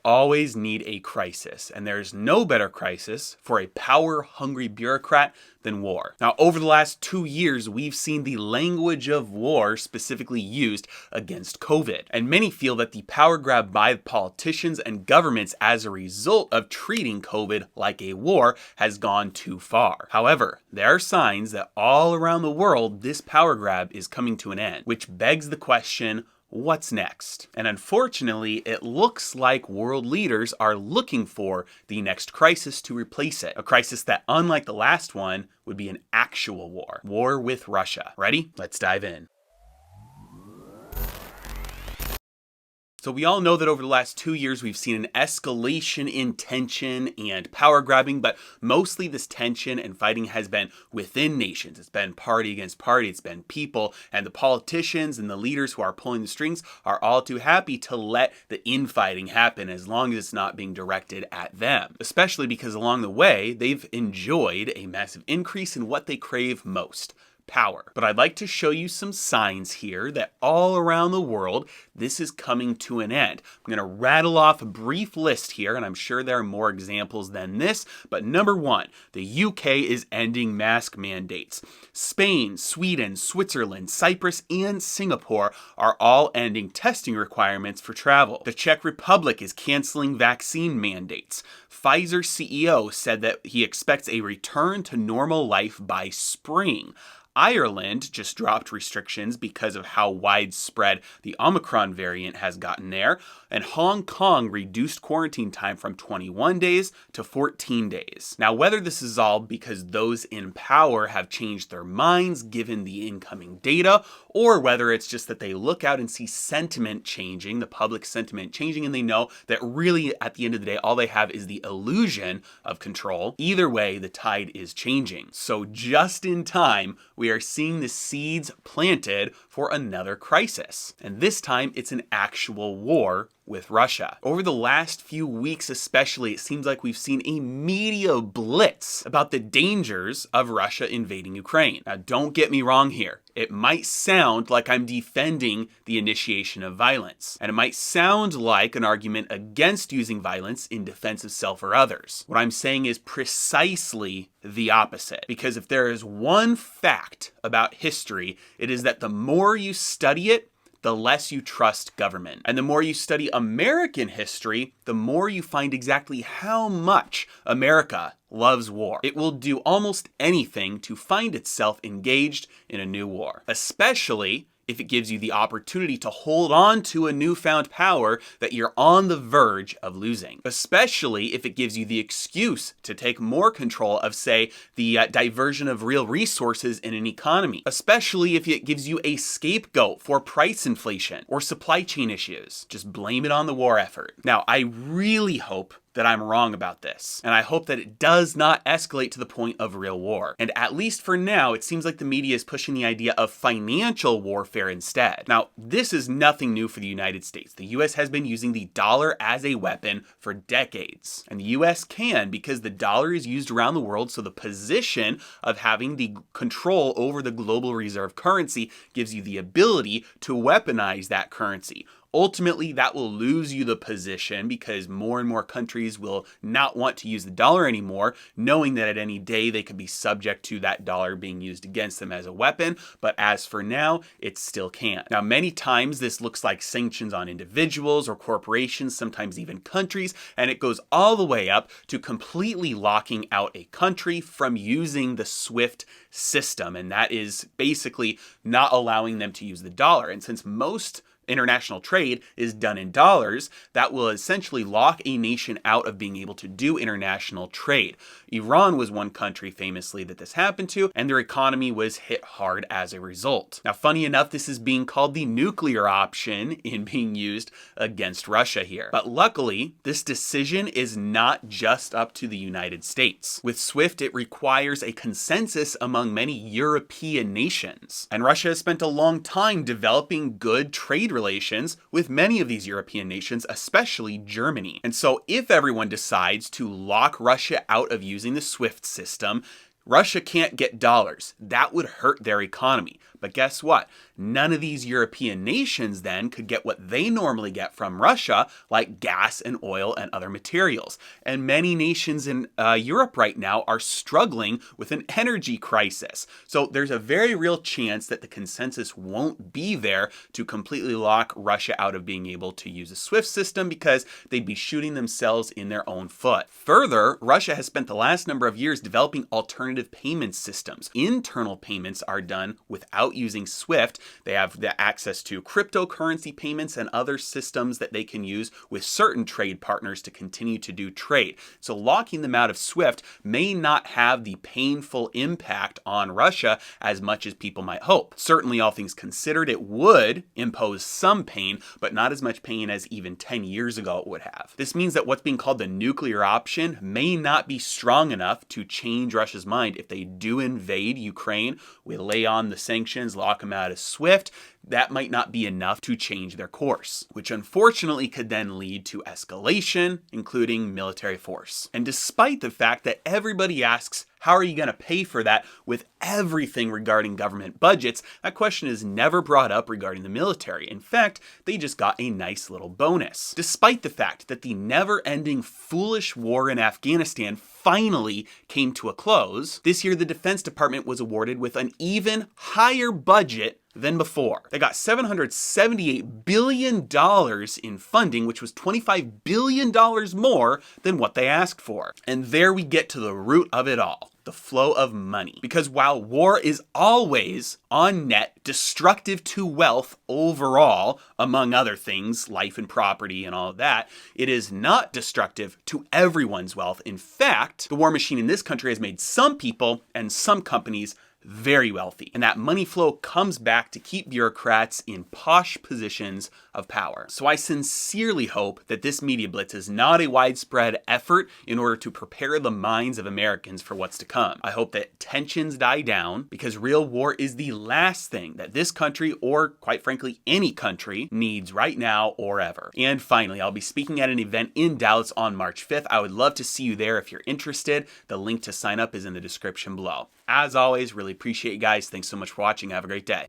always need a crisis, and there's no better crisis for a power-hungry bureaucrat than war. Now, over the last 2 years, we've seen the language of war specifically used against COVID, and many feel that the power grab by politicians and governments as a result of treating COVID like a war has gone too far. However, there are signs that all around the world, this power grab is coming to an end, which begs the question, what's next? And unfortunately, it looks like world leaders are looking for the next crisis to replace it. A crisis that, unlike the last one, would be an actual war. War with Russia. Ready? Let's dive in. So we all know that over the last 2 years, we've seen an escalation in tension and power grabbing, but mostly this tension and fighting has been within nations. It's been party against party, it's been people, and the politicians and the leaders who are pulling the strings are all too happy to let the infighting happen as long as it's not being directed at them. Especially because along the way, they've enjoyed a massive increase in what they crave most: power. But I'd like to show you some signs here that all around the world, this is coming to an end. I'm going to rattle off a brief list here, and I'm sure there are more examples than this, but number 1, the UK is ending mask mandates. Spain, Sweden, Switzerland, Cyprus, and Singapore are all ending testing requirements for travel. The Czech Republic is canceling vaccine mandates. Pfizer CEO said that he expects a return to normal life by spring. Ireland just dropped restrictions because of how widespread the Omicron variant has gotten there, and Hong Kong reduced quarantine time from 21 days to 14 days. Now, whether this is all because those in power have changed their minds given the incoming data, or whether it's just that they look out and see sentiment changing, the public sentiment changing, and they know that really at the end of the day, all they have is the illusion of control. Either way, the tide is changing. So just in time, we are seeing the seeds planted for another crisis. And this time, it's an actual war with Russia. Over the last few weeks especially, it seems like we've seen a media blitz about the dangers of Russia invading Ukraine. Now, don't get me wrong here. It might sound like I'm defending the initiation of violence, and it might sound like an argument against using violence in defense of self or others. What I'm saying is precisely the opposite, because if there is one fact about history, it is that the more you study it, the less you trust government. And the more you study American history, the more you find exactly how much America loves war. It will do almost anything to find itself engaged in a new war, especially if it gives you the opportunity to hold on to a newfound power that you're on the verge of losing. Especially if it gives you the excuse to take more control of, say, the diversion of real resources in an economy. Especially if it gives you a scapegoat for price inflation or supply chain issues. Just blame it on the war effort. Now, I really hope that I'm wrong about this, and I hope that it does not escalate to the point of real war. And at least for now, it seems like the media is pushing the idea of financial warfare instead. Now, this is nothing new for the United States. The US has been using the dollar as a weapon for decades, and the US can because the dollar is used around the world, so the position of having the control over the global reserve currency gives you the ability to weaponize that currency. Ultimately, that will lose you the position because more and more countries will not want to use the dollar anymore, knowing that at any day they could be subject to that dollar being used against them as a weapon. But as for now, it still can't. Now, many times this looks like sanctions on individuals or corporations, sometimes even countries, and it goes all the way up to completely locking out a country from using the SWIFT system. And that is basically not allowing them to use the dollar. And since most international trade is done in dollars, that will essentially lock a nation out of being able to do international trade. Iran was one country famously that this happened to, and their economy was hit hard as a result. Now, funny enough, this is being called the nuclear option in being used against Russia here. But luckily, this decision is not just up to the United States. With SWIFT, it requires a consensus among many European nations. And Russia has spent a long time developing good trade relations with many of these European nations, especially Germany. And so if everyone decides to lock Russia out of using the SWIFT system, Russia can't get dollars. That would hurt their economy. But guess what? None of these European nations then could get what they normally get from Russia, like gas and oil and other materials. And many nations in Europe right now are struggling with an energy crisis. So there's a very real chance that the consensus won't be there to completely lock Russia out of being able to use a SWIFT system, because they'd be shooting themselves in their own foot. Further, Russia has spent the last number of years developing alternative payment systems. Internal payments are done without using SWIFT. They have the access to cryptocurrency payments and other systems that they can use with certain trade partners to continue to do trade. So locking them out of SWIFT may not have the painful impact on Russia as much as people might hope. Certainly, all things considered, it would impose some pain, but not as much pain as even 10 years ago it would have. This means that what's being called the nuclear option may not be strong enough to change Russia's mind. If they do invade Ukraine, we lay on the sanctions, lock them out of SWIFT, that might not be enough to change their course, which unfortunately could then lead to escalation, including military force. And despite the fact that everybody asks, how are you going to pay for that with everything regarding government budgets, that question is never brought up regarding the military. In fact, they just got a nice little bonus. Despite the fact that the never-ending foolish war in Afghanistan finally came to a close, this year the Defense Department was awarded with an even higher budget than before. They got $778 billion in funding, which was $25 billion more than what they asked for. And there we get to the root of it all. The flow of money. Because while war is always, on net, destructive to wealth overall, among other things, life and property and all of that, it is not destructive to everyone's wealth. In fact, the war machine in this country has made some people and some companies very wealthy. And that money flow comes back to keep bureaucrats in posh positions of power. So I sincerely hope that this media blitz is not a widespread effort in order to prepare the minds of Americans for what's to come. I hope that tensions die down, because real war is the last thing that this country, or quite frankly any country, needs right now or ever. And finally, I'll be speaking at an event in Dallas on March 5th. I would love to see you there if you're interested. The link to sign up is in the description below. As always, really appreciate you guys. Thanks so much for watching. Have a great day.